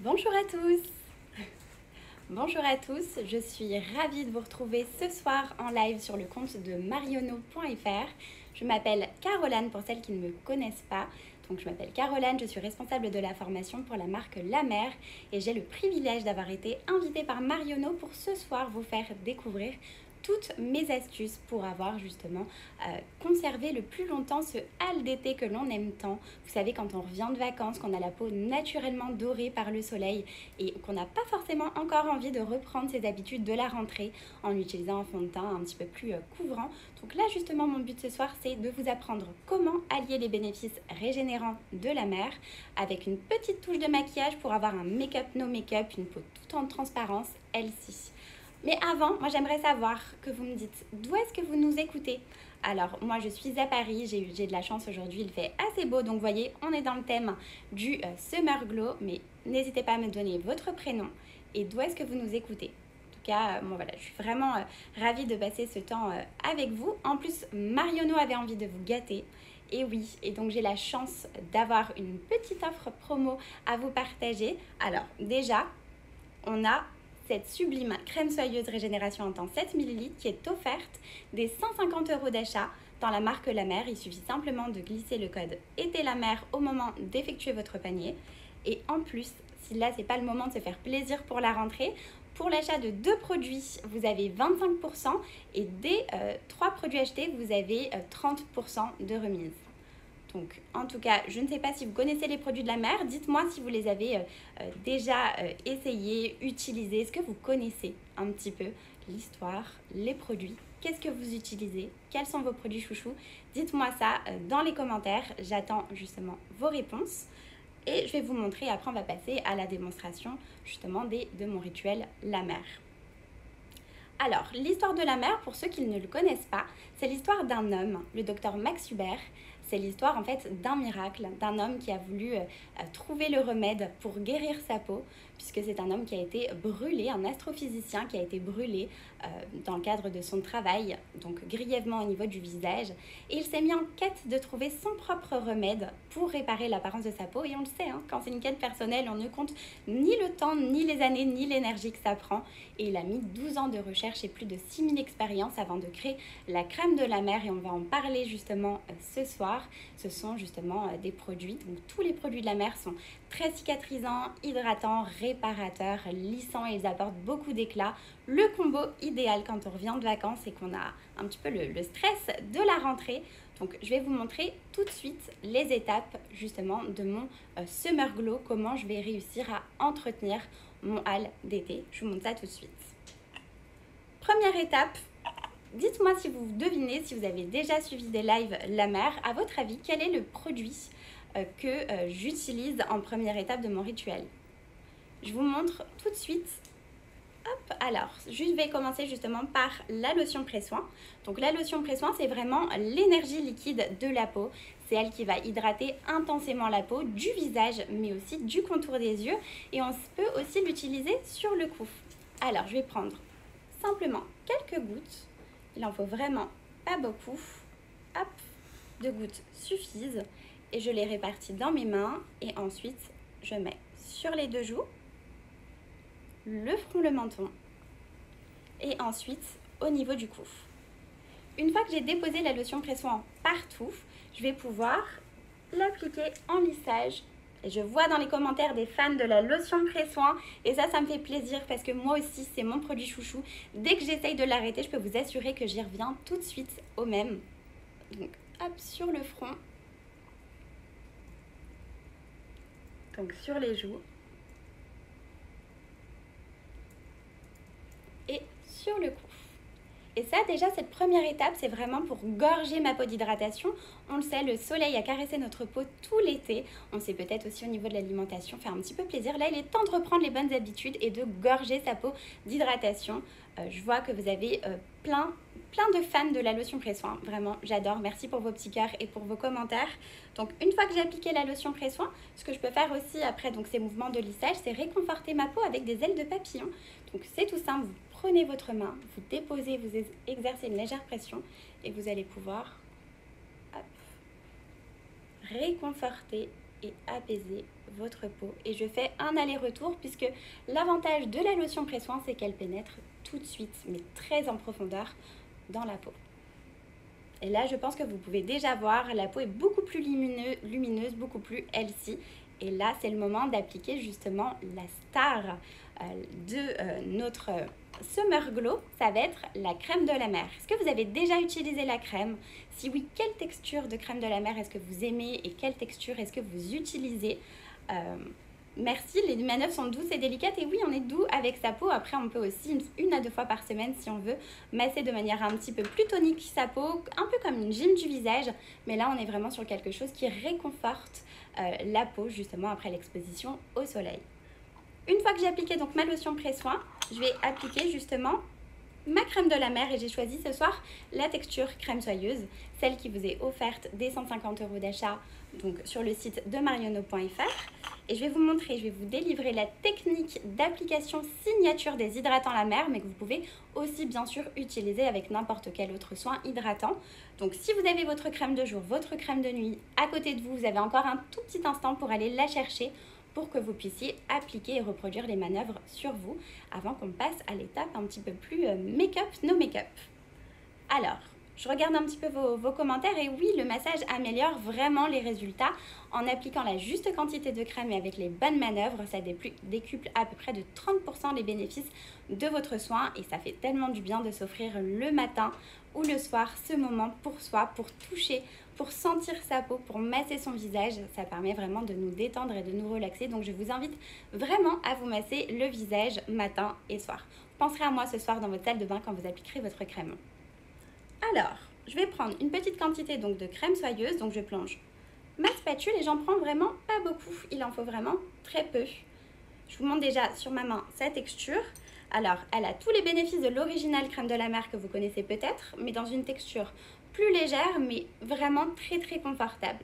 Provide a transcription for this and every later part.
Bonjour à tous. Bonjour à tous, je suis ravie de vous retrouver ce soir en live sur le compte de mariono.fr. Je m'appelle Caroline pour celles qui ne me connaissent pas. Donc je m'appelle Caroline, je suis responsable de la formation pour la marque La Mer et j'ai le privilège d'avoir été invitée par Mariono pour ce soir vous faire découvrir toutes mes astuces pour avoir justement conservé le plus longtemps ce hâle d'été que l'on aime tant. Vous savez, quand on revient de vacances, qu'on a la peau naturellement dorée par le soleil et qu'on n'a pas forcément encore envie de reprendre ses habitudes de la rentrée en utilisant un fond de teint un petit peu plus couvrant. Donc là justement mon but ce soir c'est de vous apprendre comment allier les bénéfices régénérants de La Mer avec une petite touche de maquillage pour avoir un make-up no make-up, une peau toute en transparence, healthy. Mais avant, moi j'aimerais savoir que vous me dites d'où est-ce que vous nous écoutez. Alors moi je suis à Paris, j'ai de la chance aujourd'hui, il fait assez beau, donc vous voyez, on est dans le thème du Summer Glow, mais n'hésitez pas à me donner votre prénom et d'où est-ce que vous nous écoutez. En tout cas, bon, voilà, je suis vraiment ravie de passer ce temps avec vous. En plus, Mariono avait envie de vous gâter. Et oui, et donc j'ai la chance d'avoir une petite offre promo à vous partager. Alors déjà, on a cette sublime crème soyeuse régénération intense 7 ml qui est offerte des 150 € d'achat dans la marque La Mer. Il suffit simplement de glisser le code été La Mer au moment d'effectuer votre panier. Et en plus, si là c'est pas le moment de se faire plaisir pour la rentrée, pour l'achat de 2 produits, vous avez 25% et dès 3 produits achetés, vous avez 30% de remise. Donc, en tout cas, je ne sais pas si vous connaissez les produits de La Mer. Dites-moi si vous les avez déjà essayés, utilisés. Est-ce que vous connaissez un petit peu l'histoire, les produits? Qu'est-ce que vous utilisez? Quels sont vos produits chouchous? Dites-moi ça dans les commentaires. J'attends justement vos réponses. Et je vais vous montrer. Après, on va passer à la démonstration justement de mon rituel La Mer. Alors, l'histoire de La Mer, pour ceux qui ne le connaissent pas, c'est l'histoire d'un homme, le docteur Max Hubert. C'est l'histoire en fait d'un miracle, d'un homme qui a voulu trouver le remède pour guérir sa peau, puisque c'est un homme qui a été brûlé, un astrophysicien qui a été brûlé dans le cadre de son travail, donc grièvement au niveau du visage. Et il s'est mis en quête de trouver son propre remède pour réparer l'apparence de sa peau. Et on le sait, hein, quand c'est une quête personnelle, on ne compte ni le temps, ni les années, ni l'énergie que ça prend. Et il a mis 12 ans de recherche et plus de 6000 expériences avant de créer la crème de La Mer. Et on va en parler justement ce soir. Ce sont justement des produits, donc tous les produits de La Mer sont très cicatrisants, hydratants, réparateurs, lissants et ils apportent beaucoup d'éclat. Le combo idéal quand on revient de vacances et qu'on a un petit peu le stress de la rentrée. Donc je vais vous montrer tout de suite les étapes justement de mon Summer Glow, comment je vais réussir à entretenir mon hâle d'été. Je vous montre ça tout de suite. Première étape. Dites-moi si vous devinez, si vous avez déjà suivi des lives La Mer, à votre avis, quel est le produit que j'utilise en première étape de mon rituel? Je vous montre tout de suite. Hop, alors, je vais commencer justement par la lotion pré-soin. Donc la lotion pré-soin, c'est vraiment l'énergie liquide de la peau. C'est elle qui va hydrater intensément la peau, du visage, mais aussi du contour des yeux. Et on peut aussi l'utiliser sur le cou. Alors, je vais prendre simplement quelques gouttes. Il en faut vraiment pas beaucoup. Hop, 2 gouttes suffisent. Et je les répartis dans mes mains. Et ensuite, je mets sur les 2 joues, le front, le menton. Et ensuite, au niveau du cou. Une fois que j'ai déposé la lotion pré-soin partout, je vais pouvoir l'appliquer en lissage. Et je vois dans les commentaires des fans de la lotion pré-soin. Et ça me fait plaisir parce que moi aussi, c'est mon produit chouchou. Dès que j'essaye de l'arrêter, je peux vous assurer que j'y reviens tout de suite au même. Donc, hop, sur le front. Donc, sur les joues. Et sur le cou. Et ça, déjà, cette première étape, c'est vraiment pour gorger ma peau d'hydratation. On le sait, le soleil a caressé notre peau tout l'été. On sait peut-être aussi au niveau de l'alimentation faire un petit peu plaisir. Là, il est temps de reprendre les bonnes habitudes et de gorger sa peau d'hydratation. Je vois que vous avez plein de fans de la lotion pré-soin. Vraiment, j'adore. Merci pour vos petits cœurs et pour vos commentaires. Donc, une fois que j'ai appliqué la lotion pré-soin, ce que je peux faire aussi après donc, ces mouvements de lissage, c'est réconforter ma peau avec des ailes de papillon. Donc, c'est tout simple. Vous prenez votre main, vous déposez, vous exercez une légère pression et vous allez pouvoir réconforter et apaiser votre peau. Et je fais un aller-retour puisque l'avantage de la lotion pré-soin, c'est qu'elle pénètre tout de suite, mais très en profondeur dans la peau. Et là, je pense que vous pouvez déjà voir, la peau est beaucoup plus lumineuse, beaucoup plus healthy. Et là, c'est le moment d'appliquer justement la star de notre Summer Glow. Ça va être la crème de la mer. Est-ce que vous avez déjà utilisé la crème? Si oui, quelle texture de crème de la mer est-ce que vous aimez et quelle texture est-ce que vous utilisez? Merci, les manœuvres sont douces et délicates et oui, on est doux avec sa peau. Après, on peut aussi une à deux fois par semaine, si on veut, masser de manière un petit peu plus tonique sa peau, un peu comme une gym du visage. Mais là, on est vraiment sur quelque chose qui réconforte la peau, justement, après l'exposition au soleil. Une fois que j'ai appliqué donc ma lotion pré-soin, je vais appliquer justement ma crème de la mer et j'ai choisi ce soir la texture crème soyeuse, celle qui vous est offerte dès 150 € d'achat donc sur le site de mariono.fr. Et je vais vous montrer, je vais vous délivrer la technique d'application signature des hydratants la mer, mais que vous pouvez aussi bien sûr utiliser avec n'importe quel autre soin hydratant. Donc si vous avez votre crème de jour, votre crème de nuit à côté de vous, vous avez encore un tout petit instant pour aller la chercher pour que vous puissiez appliquer et reproduire les manœuvres sur vous avant qu'on passe à l'étape un petit peu plus make-up, no make-up. Alors, je regarde un petit peu vos commentaires et oui, le massage améliore vraiment les résultats en appliquant la juste quantité de crème et avec les bonnes manœuvres. Ça décuple à peu près de 30% les bénéfices de votre soin et ça fait tellement du bien de s'offrir le matin ou le soir ce moment pour soi, pour toucher, pour sentir sa peau, pour masser son visage. Ça permet vraiment de nous détendre et de nous relaxer. Donc je vous invite vraiment à vous masser le visage matin et soir. Vous penserez à moi ce soir dans votre salle de bain quand vous appliquerez votre crème. Alors, je vais prendre une petite quantité donc de crème soyeuse. Donc je plonge ma spatule et j'en prends vraiment pas beaucoup. Il en faut vraiment très peu. Je vous montre déjà sur ma main sa texture. Alors, elle a tous les bénéfices de l'original crème de la mer que vous connaissez peut-être, mais dans une texture plus légère, mais vraiment très très confortable.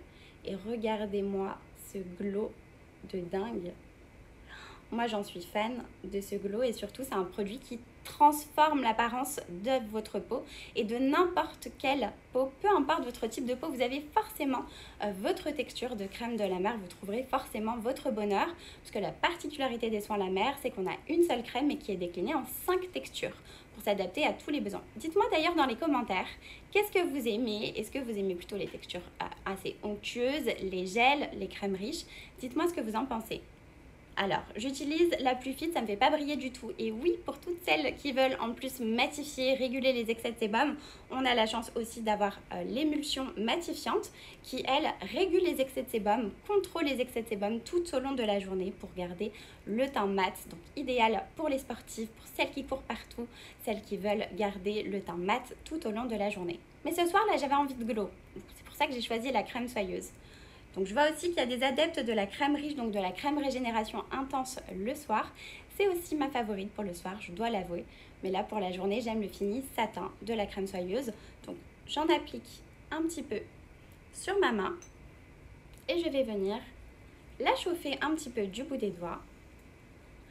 Et regardez-moi ce glow de dingue. Moi, j'en suis fan de ce glow et surtout, c'est un produit qui transforme l'apparence de votre peau et de n'importe quelle peau, peu importe votre type de peau, vous avez forcément votre texture de crème de la mer, vous trouverez forcément votre bonheur parce que la particularité des soins la mer, c'est qu'on a une seule crème mais qui est déclinée en 5 textures pour s'adapter à tous les besoins. Dites-moi d'ailleurs dans les commentaires, qu'est-ce que vous aimez? Est-ce que vous aimez plutôt les textures assez onctueuses, les gels, les crèmes riches? Dites-moi ce que vous en pensez. Alors, j'utilise la plus fine, ça ne me fait pas briller du tout. Et oui, pour toutes celles qui veulent en plus matifier, réguler les excès de sébum, on a la chance aussi d'avoir l'émulsion matifiante qui, elle, régule les excès de sébum, contrôle les excès de sébum tout au long de la journée pour garder le teint mat. Donc, idéal pour les sportifs, pour celles qui courent partout, celles qui veulent garder le teint mat tout au long de la journée. Mais ce soir, là, j'avais envie de glow. C'est pour ça que j'ai choisi la crème soyeuse. Donc je vois aussi qu'il y a des adeptes de la crème riche, donc de la crème régénération intense le soir. C'est aussi ma favorite pour le soir, je dois l'avouer. Mais là, pour la journée, j'aime le fini satin de la crème soyeuse. Donc j'en applique un petit peu sur ma main. Et je vais venir la chauffer un petit peu du bout des doigts.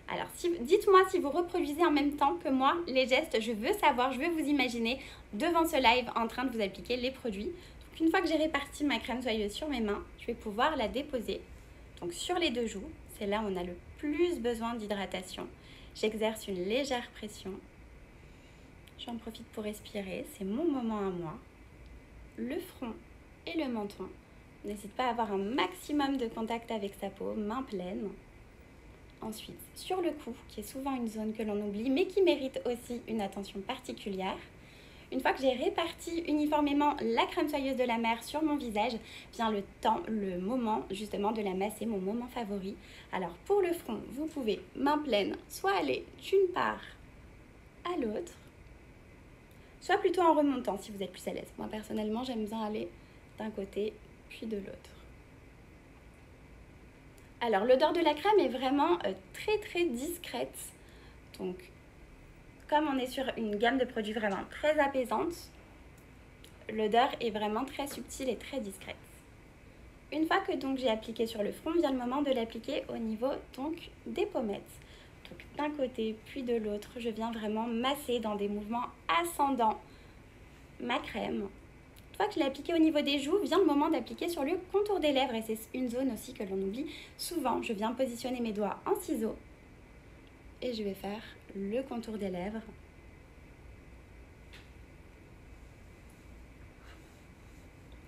Alors, dites-moi si vous reproduisez en même temps que moi les gestes. Je veux savoir, je veux vous imaginer devant ce live en train de vous appliquer les produits. Une fois que j'ai réparti ma crème soyeuse sur mes mains, je vais pouvoir la déposer donc sur les deux joues. C'est là où on a le plus besoin d'hydratation. J'exerce une légère pression. J'en profite pour respirer. C'est mon moment à moi. Le front et le menton. N'hésite pas à avoir un maximum de contact avec sa peau, main pleine. Ensuite, sur le cou, qui est souvent une zone que l'on oublie, mais qui mérite aussi une attention particulière. Une fois que j'ai réparti uniformément la crème soyeuse de la mer sur mon visage, vient le moment justement de la masser, mon moment favori. Alors pour le front, vous pouvez, main pleine, soit aller d'une part à l'autre, soit plutôt en remontant si vous êtes plus à l'aise. Moi personnellement, j'aime bien aller d'un côté puis de l'autre. Alors l'odeur de la crème est vraiment très très discrète. Donc comme on est sur une gamme de produits vraiment très apaisante, l'odeur est vraiment très subtile et très discrète. Une fois que donc j'ai appliqué sur le front, vient le moment de l'appliquer au niveau donc des pommettes. Donc d'un côté puis de l'autre, je viens vraiment masser dans des mouvements ascendants ma crème. fois que je l'ai appliqué au niveau des joues, vient le moment d'appliquer sur le contour des lèvres. Et c'est une zone aussi que l'on oublie souvent. Je viens positionner mes doigts en ciseaux. Et je vais faire le contour des lèvres.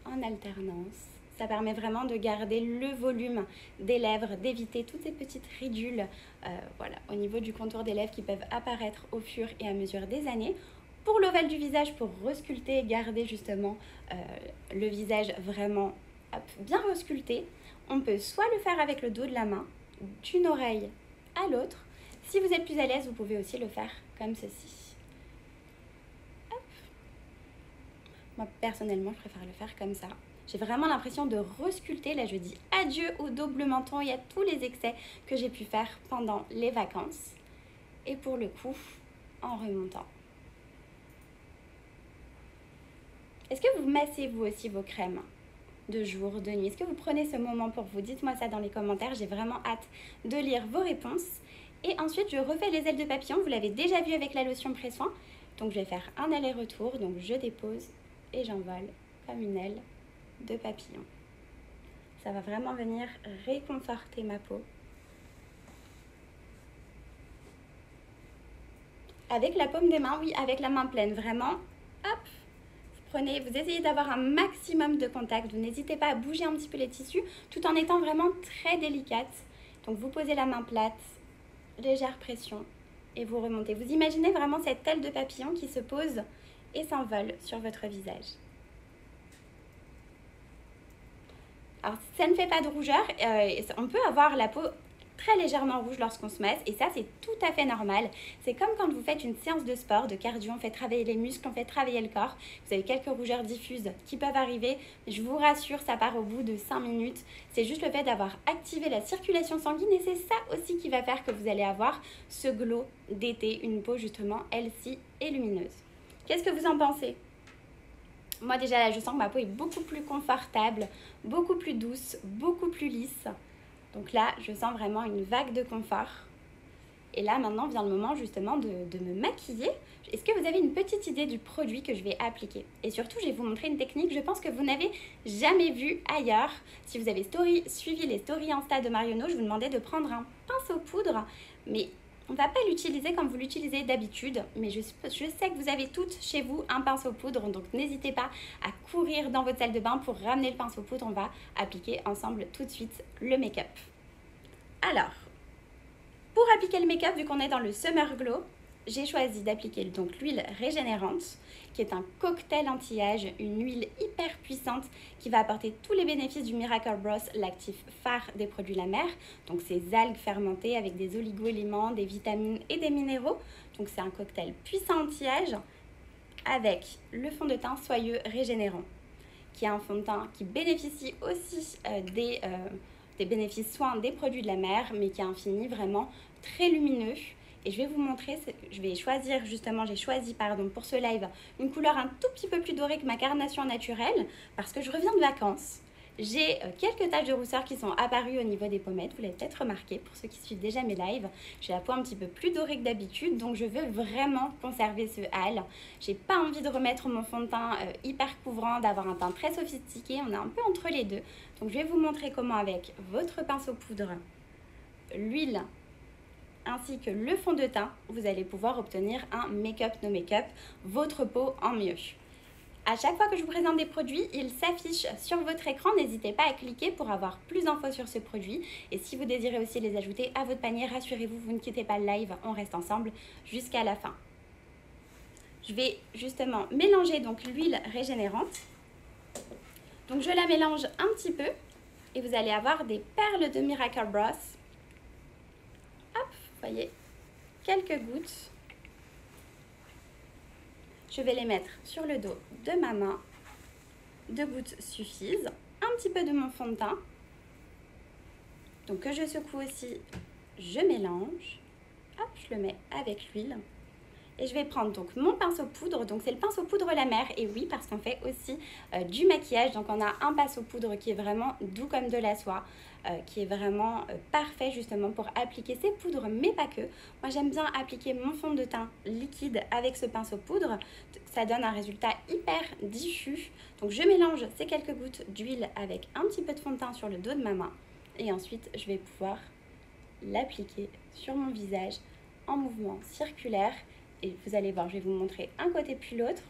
En alternance. Ça permet vraiment de garder le volume des lèvres, d'éviter toutes ces petites ridules voilà, au niveau du contour des lèvres qui peuvent apparaître au fur et à mesure des années. Pour l'ovale du visage, pour resculpter, garder justement le visage vraiment bien resculpté, on peut soit le faire avec le dos de la main, d'une oreille à l'autre. Si vous êtes plus à l'aise, vous pouvez aussi le faire comme ceci. Hop. Moi, personnellement, je préfère le faire comme ça. J'ai vraiment l'impression de resculpter. Là, je dis adieu au double menton et à tous les excès que j'ai pu faire pendant les vacances. Et pour le coup, en remontant. Est-ce que vous massez vous aussi vos crèmes de jour, de nuit? Est-ce que vous prenez ce moment pour vous? Dites-moi ça dans les commentaires. J'ai vraiment hâte de lire vos réponses. Et ensuite, je refais les ailes de papillon. Vous l'avez déjà vu avec la lotion pré-soin. Donc, je vais faire un aller-retour. Donc, je dépose et j'envole comme une aile de papillon. Ça va vraiment venir réconforter ma peau. Avec la paume des mains, oui, avec la main pleine, vraiment, hop, vous essayez d'avoir un maximum de contact. Vous n'hésitez pas à bouger un petit peu les tissus tout en étant vraiment très délicate. Donc, vous posez la main plate, légère pression et vous remontez. Vous imaginez vraiment cette aile de papillon qui se pose et s'envole sur votre visage. Alors, ça ne fait pas de rougeur. On peut avoir la peau très légèrement rouge lorsqu'on se masse et ça, c'est tout à fait normal. C'est comme quand vous faites une séance de sport, de cardio, on fait travailler les muscles, on fait travailler le corps. Vous avez quelques rougeurs diffuses qui peuvent arriver. Je vous rassure, ça part au bout de 5 minutes. C'est juste le fait d'avoir activé la circulation sanguine et c'est ça aussi qui va faire que vous allez avoir ce glow d'été, une peau justement healthy et lumineuse. Qu'est-ce que vous en pensez ? Moi déjà là, je sens que ma peau est beaucoup plus confortable, beaucoup plus douce, beaucoup plus lisse. Donc là, je sens vraiment une vague de confort. Et là, maintenant, vient le moment justement de me maquiller. Est-ce que vous avez une petite idée du produit que je vais appliquer? Et surtout, je vais vous montrer une technique, je pense que vous n'avez jamais vue ailleurs. Si vous avez suivi les stories Insta de Marionneau, je vous demandais de prendre un pinceau poudre, mais on ne va pas l'utiliser comme vous l'utilisez d'habitude, mais je sais que vous avez toutes chez vous un pinceau poudre, donc n'hésitez pas à courir dans votre salle de bain pour ramener le pinceau poudre. On va appliquer ensemble tout de suite le make-up. Alors, pour appliquer le make-up, vu qu'on est dans le Summer Glow, j'ai choisi d'appliquer donc l'huile régénérante, qui est un cocktail anti-âge, une huile hyper puissante qui va apporter tous les bénéfices du Miracle Broth, l'actif phare des produits La Mer. Donc ces algues fermentées avec des oligo-éléments, des vitamines et des minéraux. Donc c'est un cocktail puissant anti-âge avec le fond de teint soyeux régénérant, qui est un fond de teint qui bénéficie aussi des bénéfices soins des produits de la mer, mais qui a un fini vraiment très lumineux. Et je vais vous montrer, j'ai choisi pour ce live une couleur un tout petit peu plus dorée que ma carnation naturelle parce que je reviens de vacances. J'ai quelques taches de rousseur qui sont apparues au niveau des pommettes, vous l'avez peut-être remarqué pour ceux qui suivent déjà mes lives. J'ai la peau un petit peu plus dorée que d'habitude, donc je veux vraiment conserver ce hâle. J'ai pas envie de remettre mon fond de teint hyper couvrant, d'avoir un teint très sophistiqué, on est un peu entre les deux. Donc je vais vous montrer comment avec votre pinceau poudre, l'huile ainsi que le fond de teint, vous allez pouvoir obtenir un make-up no make-up, votre peau en mieux. À chaque fois que je vous présente des produits, ils s'affichent sur votre écran. N'hésitez pas à cliquer pour avoir plus d'infos sur ce produit. Et si vous désirez aussi les ajouter à votre panier, rassurez-vous, vous ne quittez pas le live, on reste ensemble jusqu'à la fin. Je vais justement mélanger donc l'huile régénérante. Donc je la mélange un petit peu et vous allez avoir des perles de Miracle Broth. Hop, vous voyez, quelques gouttes. Je vais les mettre sur le dos de ma main. 2 gouttes suffisent. Un petit peu de mon fond de teint. Donc que je secoue aussi, je mélange. Hop, je le mets avec l'huile. Et je vais prendre donc mon pinceau poudre, donc c'est le pinceau poudre la mer, et oui parce qu'on fait aussi du maquillage, donc on a un pinceau poudre qui est vraiment doux comme de la soie, qui est vraiment parfait justement pour appliquer ces poudres, mais pas que. Moi j'aime bien appliquer mon fond de teint liquide avec ce pinceau poudre, ça donne un résultat hyper diffus. Donc je mélange ces quelques gouttes d'huile avec un petit peu de fond de teint sur le dos de ma main, et ensuite je vais pouvoir l'appliquer sur mon visage en mouvement circulaire. Et vous allez voir, je vais vous montrer un côté puis l'autre.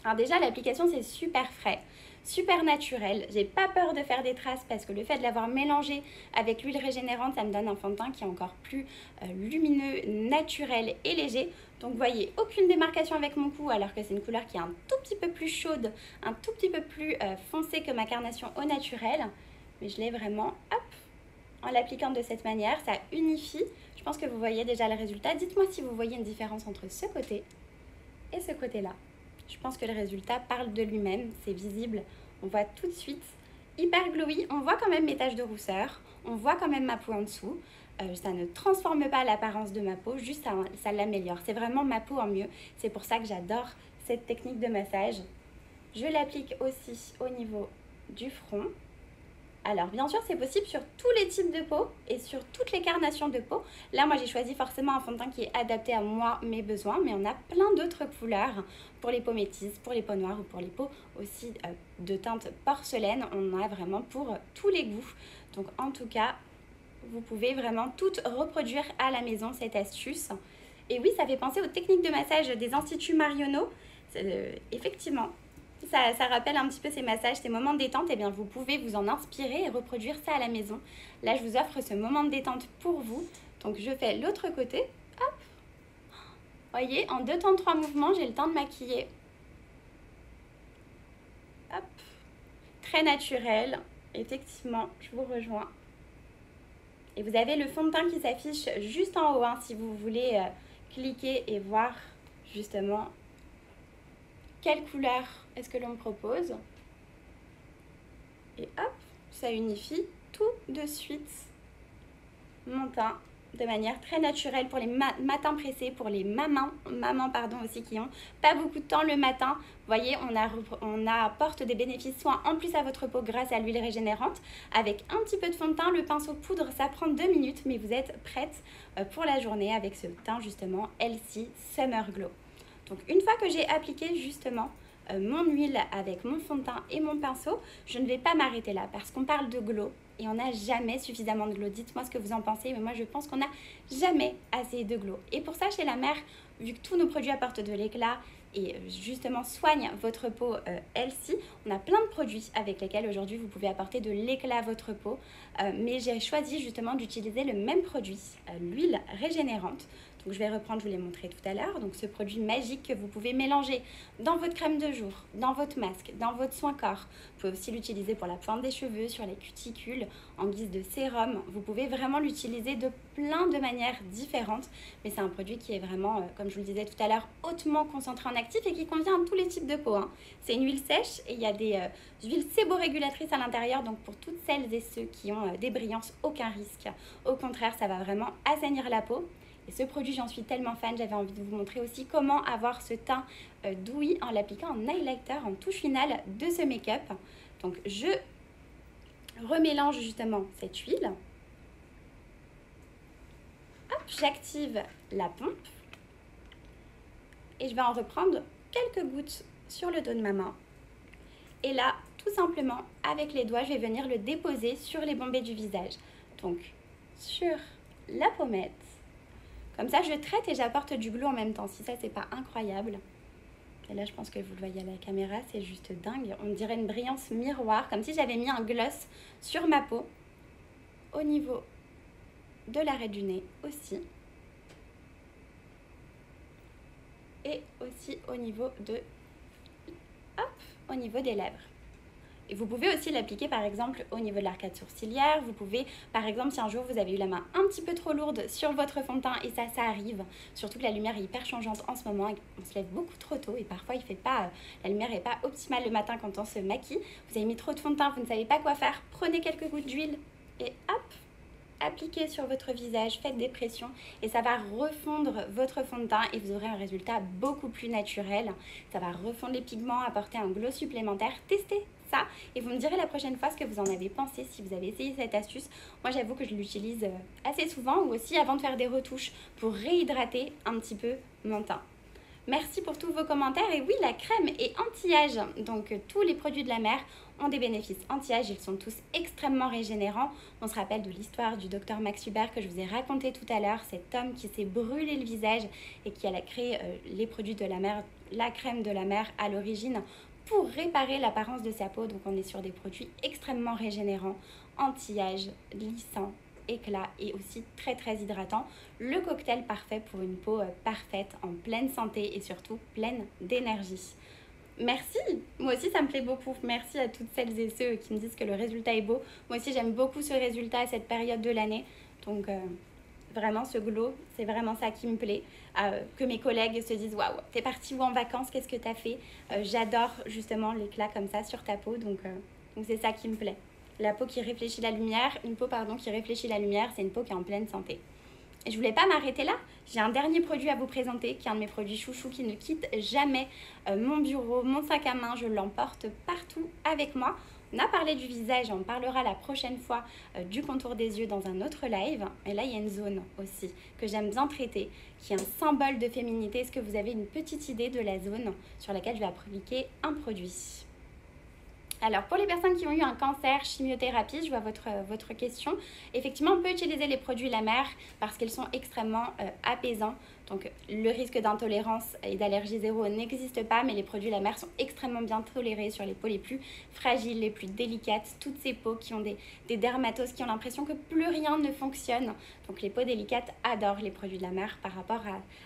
Alors déjà, l'application, c'est super frais, super naturel. J'ai pas peur de faire des traces parce que le fait de l'avoir mélangé avec l'huile régénérante, ça me donne un fond de teint qui est encore plus lumineux, naturel et léger. Donc vous voyez, aucune démarcation avec mon cou, alors que c'est une couleur qui est un tout petit peu plus chaude, un tout petit peu plus foncée que ma carnation au naturel. Mais je l'ai vraiment, hop, en l'appliquant de cette manière, ça unifie. Je pense que vous voyez déjà le résultat. Dites-moi si vous voyez une différence entre ce côté et ce côté-là. Je pense que le résultat parle de lui-même, c'est visible. On voit tout de suite, hyper glowy. On voit quand même mes taches de rousseur, on voit quand même ma peau en dessous. Ça ne transforme pas l'apparence de ma peau, juste ça l'améliore. C'est vraiment ma peau en mieux. C'est pour ça que j'adore cette technique de massage. Je l'applique aussi au niveau du front. Alors, bien sûr, c'est possible sur tous les types de peau et sur toutes les carnations de peau. Là, moi, j'ai choisi forcément un fond de teint qui est adapté à moi, mes besoins, mais on a plein d'autres couleurs pour les peaux métisses, pour les peaux noires ou pour les peaux aussi de teinte porcelaine. On en a vraiment pour tous les goûts. Donc, en tout cas, vous pouvez vraiment toutes reproduire à la maison cette astuce. Et oui, ça fait penser aux techniques de massage des instituts Marionneau. Effectivement. Ça rappelle un petit peu ces massages, ces moments de détente. Et bien, vous pouvez vous en inspirer et reproduire ça à la maison. Là, je vous offre ce moment de détente pour vous. Donc, je fais l'autre côté. Hop. Voyez, en 2 temps de 3 mouvements, j'ai le temps de maquiller. Hop. Très naturel. Effectivement, je vous rejoins. Et vous avez le fond de teint qui s'affiche juste en haut, hein, si vous voulez cliquer et voir justement quelle couleur est-ce que l'on me propose. Et hop, ça unifie tout de suite mon teint de manière très naturelle pour les matins pressés, pour les mamans aussi qui ont pas beaucoup de temps le matin. Vous voyez, on apporte des bénéfices soins en plus à votre peau grâce à l'huile régénérante. Avec un petit peu de fond de teint, le pinceau poudre, ça prend 2 minutes, mais vous êtes prête pour la journée avec ce teint justement Healthy Summer Glow. Donc une fois que j'ai appliqué justement mon huile avec mon fond de teint et mon pinceau, je ne vais pas m'arrêter là parce qu'on parle de glow et on n'a jamais suffisamment de glow. Dites-moi ce que vous en pensez, mais moi je pense qu'on n'a jamais assez de glow. Et pour ça, chez La Mer, vu que tous nos produits apportent de l'éclat et justement soignent votre peau healthy, on a plein de produits avec lesquels aujourd'hui vous pouvez apporter de l'éclat à votre peau. Mais j'ai choisi justement d'utiliser le même produit, l'huile régénérante. Donc je vais reprendre, je vous l'ai montré tout à l'heure, donc ce produit magique que vous pouvez mélanger dans votre crème de jour, dans votre masque, dans votre soin corps. Vous pouvez aussi l'utiliser pour la pointe des cheveux, sur les cuticules, en guise de sérum. Vous pouvez vraiment l'utiliser de plein de manières différentes, mais c'est un produit qui est vraiment, comme je vous le disais tout à l'heure, hautement concentré en actif et qui convient à tous les types de peau, hein. C'est une huile sèche et il y a des huiles séborégulatrices à l'intérieur, donc pour toutes celles et ceux qui ont des brillances, aucun risque. Au contraire, ça va vraiment assainir la peau. Et ce produit, j'en suis tellement fan, j'avais envie de vous montrer aussi comment avoir ce teint douillet en l'appliquant en highlighter, en touche finale de ce make-up. Donc je remélange justement cette huile. Hop, j'active la pompe. Et je vais en reprendre quelques gouttes sur le dos de ma main. Et là, tout simplement, avec les doigts, je vais venir le déposer sur les bombées du visage. Donc, sur la pommette. Comme ça, je traite et j'apporte du glow en même temps. Si ça, c'est pas incroyable. Et là, je pense que vous le voyez à la caméra, c'est juste dingue. On dirait une brillance miroir, comme si j'avais mis un gloss sur ma peau. Au niveau de l'arrêt du nez aussi. Et aussi au niveau de... Hop, au niveau des lèvres. Et vous pouvez aussi l'appliquer par exemple au niveau de l'arcade sourcilière. Vous pouvez, par exemple, si un jour vous avez eu la main un petit peu trop lourde sur votre fond de teint, et ça arrive, surtout que la lumière est hyper changeante en ce moment, et on se lève beaucoup trop tôt et parfois il fait pas, la lumière n'est pas optimale le matin quand on se maquille. Vous avez mis trop de fond de teint, vous ne savez pas quoi faire, prenez quelques gouttes d'huile et hop, appliquez. appliquez sur votre visage, faites des pressions et ça va refondre votre fond de teint et vous aurez un résultat beaucoup plus naturel. Ça va refondre les pigments, apporter un glow supplémentaire. Testez ça et vous me direz la prochaine fois ce que vous en avez pensé si vous avez essayé cette astuce. Moi j'avoue que je l'utilise assez souvent ou aussi avant de faire des retouches pour réhydrater un petit peu mon teint. Merci pour tous vos commentaires. Et oui, la crème est anti-âge. Donc, tous les produits de la mer ont des bénéfices anti-âge. Ils sont tous extrêmement régénérants. On se rappelle de l'histoire du docteur Max Hubert que je vous ai raconté tout à l'heure. Cet homme qui s'est brûlé le visage et qui a créé les produits de la mer, la crème de la mer à l'origine pour réparer l'apparence de sa peau. Donc, on est sur des produits extrêmement régénérants, anti-âge, lissants, éclat et aussi très très hydratant. Le cocktail parfait pour une peau parfaite, en pleine santé et surtout pleine d'énergie. Merci, moi aussi ça me plaît beaucoup. Merci à toutes celles et ceux qui me disent que le résultat est beau. Moi aussi j'aime beaucoup ce résultat à cette période de l'année. Donc vraiment ce glow, c'est vraiment ça qui me plaît. Que mes collègues se disent waouh, t'es partie où en vacances, qu'est-ce que t'as fait? J'adore justement l'éclat comme ça sur ta peau, donc c'est ça qui me plaît. La peau qui réfléchit la lumière, une peau pardon qui réfléchit la lumière, c'est une peau qui est en pleine santé. Et je voulais pas m'arrêter là, j'ai un dernier produit à vous présenter, qui est un de mes produits chouchous qui ne quitte jamais mon bureau, mon sac à main, je l'emporte partout avec moi. On a parlé du visage, on parlera la prochaine fois du contour des yeux dans un autre live. Et là, il y a une zone aussi que j'aime bien traiter, qui est un symbole de féminité. Est-ce que vous avez une petite idée de la zone sur laquelle je vais appliquer un produit ? Alors, pour les personnes qui ont eu un cancer, chimiothérapie, je vois votre question. Effectivement, on peut utiliser les produits la mer parce qu'ils sont extrêmement apaisants. Donc, le risque d'intolérance et d'allergie zéro n'existe pas, mais les produits la mer sont extrêmement bien tolérés sur les peaux les plus fragiles, les plus délicates. Toutes ces peaux qui ont des dermatoses, qui ont l'impression que plus rien ne fonctionne. Donc, les peaux délicates adorent les produits de la mer par rapport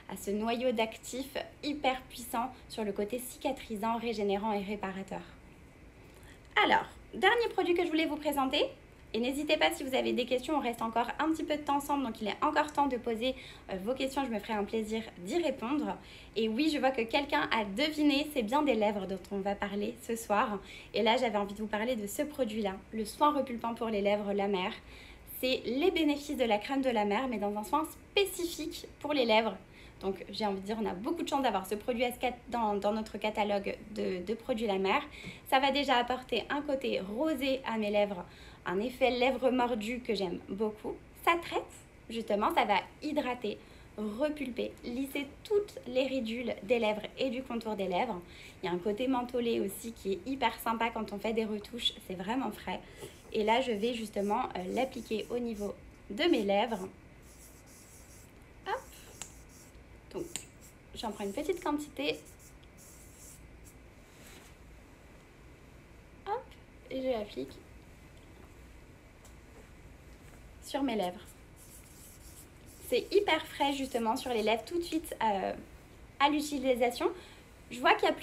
à ce noyau d'actifs hyper puissant sur le côté cicatrisant, régénérant et réparateur. Alors, dernier produit que je voulais vous présenter, et n'hésitez pas si vous avez des questions, on reste encore un petit peu de temps ensemble, donc il est encore temps de poser vos questions, je me ferai un plaisir d'y répondre. Et oui, je vois que quelqu'un a deviné, c'est bien des lèvres dont on va parler ce soir. Et là, j'avais envie de vous parler de ce produit-là, le soin repulpant pour les lèvres La Mer. C'est les bénéfices de la crème de la mer, mais dans un soin spécifique pour les lèvres. Donc j'ai envie de dire, on a beaucoup de chance d'avoir ce produit dans notre catalogue de produits la mer. Ça va déjà apporter un côté rosé à mes lèvres, un effet lèvres mordues que j'aime beaucoup. Ça traite, justement, ça va hydrater, repulper, lisser toutes les ridules des lèvres et du contour des lèvres. Il y a un côté mentholé aussi qui est hyper sympa quand on fait des retouches, c'est vraiment frais. Et là, je vais justement l'appliquer au niveau de mes lèvres. Donc, j'en prends une petite quantité. Hop, et je l'applique sur mes lèvres. C'est hyper frais justement sur les lèvres tout de suite à l'utilisation. Je vois qu'il y a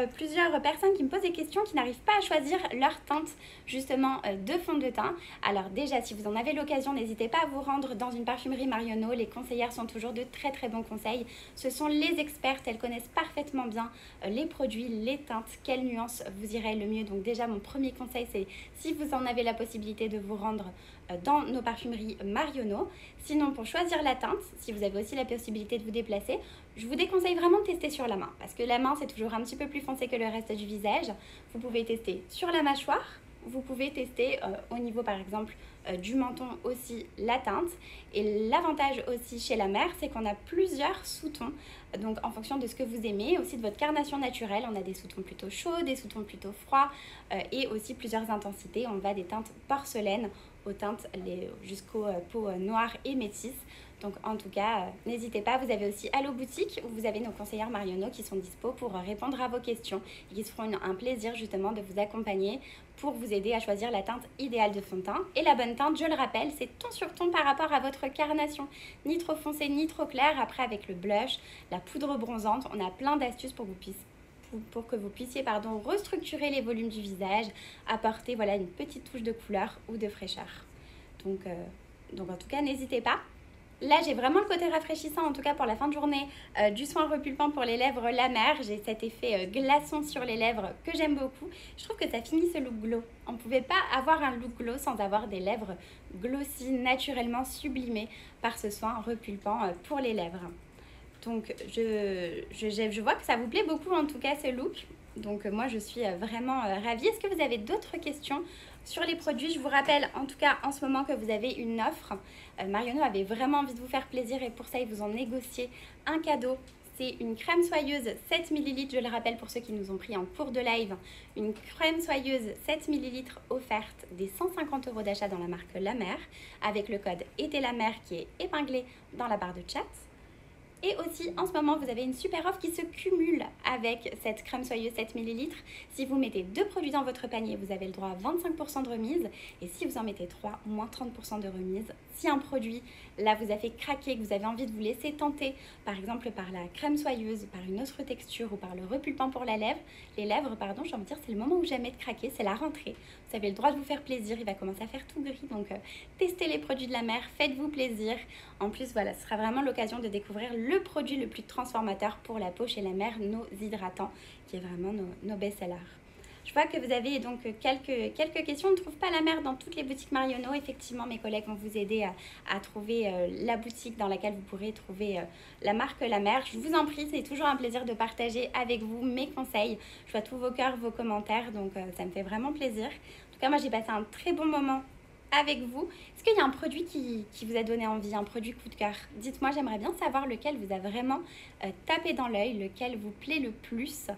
plusieurs personnes qui me posent des questions, qui n'arrivent pas à choisir leur teinte justement de fond de teint. Alors déjà, si vous en avez l'occasion, n'hésitez pas à vous rendre dans une parfumerie Marionneau. Les conseillères sont toujours de très très bons conseils. Ce sont les expertes, elles connaissent parfaitement bien les produits, les teintes, quelles nuances vous irez le mieux. Donc déjà, mon premier conseil, c'est si vous en avez la possibilité de vous rendre dans nos parfumeries Marionneau. Sinon, pour choisir la teinte, si vous avez aussi la possibilité de vous déplacer, je vous déconseille vraiment de tester sur la main parce que la main, c'est toujours un petit peu plus foncé que le reste du visage. Vous pouvez tester sur la mâchoire, vous pouvez tester au niveau par exemple du menton aussi la teinte. Et l'avantage aussi chez la mer, c'est qu'on a plusieurs sous-tons. Donc en fonction de ce que vous aimez, aussi de votre carnation naturelle, on a des sous-tons plutôt chauds, des sous-tons plutôt froids et aussi plusieurs intensités. On va des teintes porcelaine aux teintes jusqu'aux peaux noires et métisses. Donc en tout cas, n'hésitez pas, vous avez aussi Allo Boutique où vous avez nos conseillères Marionneau qui sont dispo pour répondre à vos questions et qui se feront un plaisir justement de vous accompagner pour vous aider à choisir la teinte idéale de fond de teint. Et la bonne teinte, je le rappelle, c'est ton sur ton par rapport à votre carnation. Ni trop foncé, ni trop clair. Après avec le blush, la poudre bronzante, on a plein d'astuces pour que vous puissiez restructurer les volumes du visage, apporter voilà, une petite touche de couleur ou de fraîcheur. Donc en tout cas, n'hésitez pas. Là, j'ai vraiment le côté rafraîchissant, en tout cas pour la fin de journée, du soin repulpant pour les lèvres La Mer. J'ai cet effet glaçon sur les lèvres que j'aime beaucoup. Je trouve que ça finit ce look glow. On ne pouvait pas avoir un look glow sans avoir des lèvres glossy, naturellement sublimées par ce soin repulpant pour les lèvres. Donc, je vois que ça vous plaît beaucoup, en tout cas, ce look. Donc, moi, je suis vraiment ravie. Est-ce que vous avez d'autres questions sur les produits? Je vous rappelle, en tout cas, en ce moment, que vous avez une offre. Marionneau avait vraiment envie de vous faire plaisir et pour ça, ils vous ont négocié un cadeau. C'est une crème soyeuse 7 ml, je le rappelle pour ceux qui nous ont pris en cours de live. Une crème soyeuse 7 ml offerte des 150 € d'achat dans la marque La Mer avec le code été la mer qui est épinglé dans la barre de chat. Et aussi, en ce moment, vous avez une super offre qui se cumule avec cette crème soyeuse 7 ml. Si vous mettez 2 produits dans votre panier, vous avez le droit à 25% de remise. Et si vous en mettez 3, moins 30% de remise. Si un produit, là, vous a fait craquer, que vous avez envie de vous laisser tenter, par exemple par la crème soyeuse, par une autre texture ou par le repulpant pour les lèvres, j'ai envie de dire, c'est le moment où jamais de craquer, c'est la rentrée. Vous avez le droit de vous faire plaisir, il va commencer à faire tout gris. Donc, testez les produits de La Mer, faites-vous plaisir. En plus, voilà, ce sera vraiment l'occasion de découvrir le produit le plus transformateur pour la peau chez La Mer, nos hydratants, qui est vraiment nos best-sellers. Je vois que vous avez donc quelques questions. On ne trouve pas La Mer dans toutes les boutiques Marionneau. Effectivement, mes collègues vont vous aider à trouver la boutique dans laquelle vous pourrez trouver la marque La Mer. Je vous en prie, c'est toujours un plaisir de partager avec vous mes conseils. Je vois tous vos cœurs, vos commentaires, donc ça me fait vraiment plaisir. En tout cas, moi, j'ai passé un très bon moment avec vous. Est-ce qu'il y a un produit qui vous a donné envie, un produit coup de cœur? Dites-moi, j'aimerais bien savoir lequel vous a vraiment tapé dans l'œil, lequel vous plaît le plus.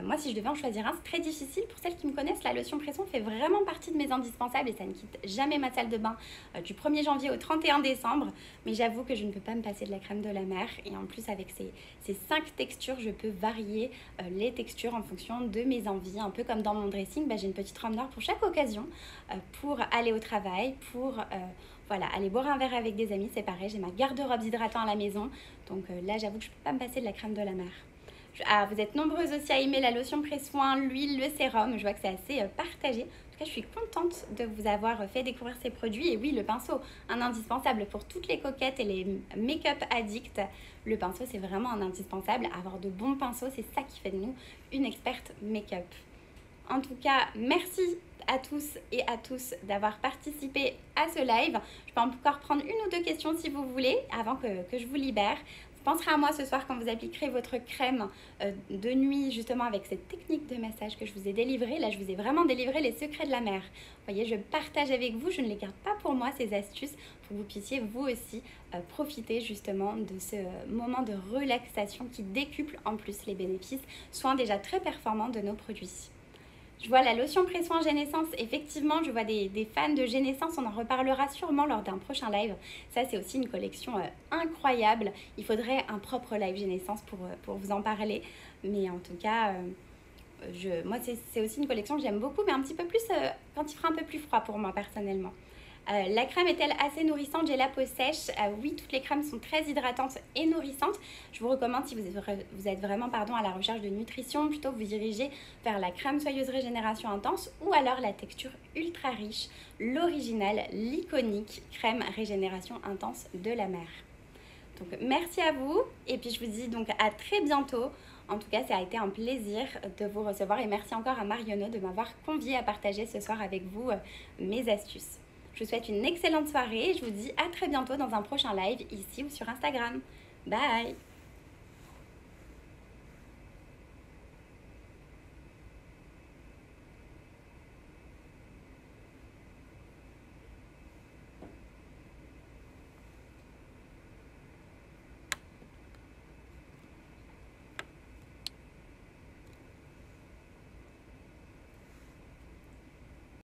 Moi, si je devais en choisir un, c'est très difficile. Pour celles qui me connaissent, la lotion Presson fait vraiment partie de mes indispensables et ça ne quitte jamais ma salle de bain du 1er janvier au 31 décembre. Mais j'avoue que je ne peux pas me passer de la crème de La Mer. Et en plus, avec ces 5 textures, je peux varier les textures en fonction de mes envies. Un peu comme dans mon dressing, j'ai une petite robe noire pour chaque occasion, pour aller au travail, pour voilà, aller boire un verre avec des amis. C'est pareil, j'ai ma garde-robe hydratant à la maison. Donc là, j'avoue que je ne peux pas me passer de la crème de La Mer. Vous êtes nombreuses aussi à aimer la lotion pré-soin, l'huile, le sérum. Je vois que c'est assez partagé. En tout cas, je suis contente de vous avoir fait découvrir ces produits. Et oui, le pinceau, un indispensable pour toutes les coquettes et les make-up addicts. Le pinceau, c'est vraiment un indispensable. Avoir de bons pinceaux, c'est ça qui fait de nous une experte make-up. En tout cas, merci à tous et à tous d'avoir participé à ce live. Je peux encore prendre une ou deux questions si vous voulez avant que je vous libère. Vous penserez à moi ce soir quand vous appliquerez votre crème de nuit justement avec cette technique de massage que je vous ai délivrée. Là, je vous ai vraiment délivré les secrets de La Mer. Vous voyez, je partage avec vous, je ne les garde pas pour moi ces astuces pour que vous puissiez vous aussi profiter justement de ce moment de relaxation qui décuple en plus les bénéfices, soins déjà très performants de nos produits. Je vois la lotion pré-soin Génaissance, effectivement, je vois des fans de Génaissance, on en reparlera sûrement lors d'un prochain live. Ça, c'est aussi une collection incroyable. Il faudrait un propre live Génaissance pour vous en parler. Mais en tout cas, moi, c'est aussi une collection que j'aime beaucoup, mais un petit peu plus quand il fera un peu plus froid pour moi personnellement. La crème est-elle assez nourrissante? J'ai la peau sèche. Oui, toutes les crèmes sont très hydratantes et nourrissantes. Je vous recommande, si vous êtes vraiment à la recherche de nutrition, plutôt vous diriger vers la crème soyeuse régénération intense ou alors la texture ultra riche, l'original, l'iconique crème régénération intense de La Mer. Donc merci à vous et puis je vous dis donc à très bientôt. En tout cas, ça a été un plaisir de vous recevoir et merci encore à Marionneau de m'avoir conviée à partager ce soir avec vous mes astuces. Je vous souhaite une excellente soirée et je vous dis à très bientôt dans un prochain live ici ou sur Instagram. Bye!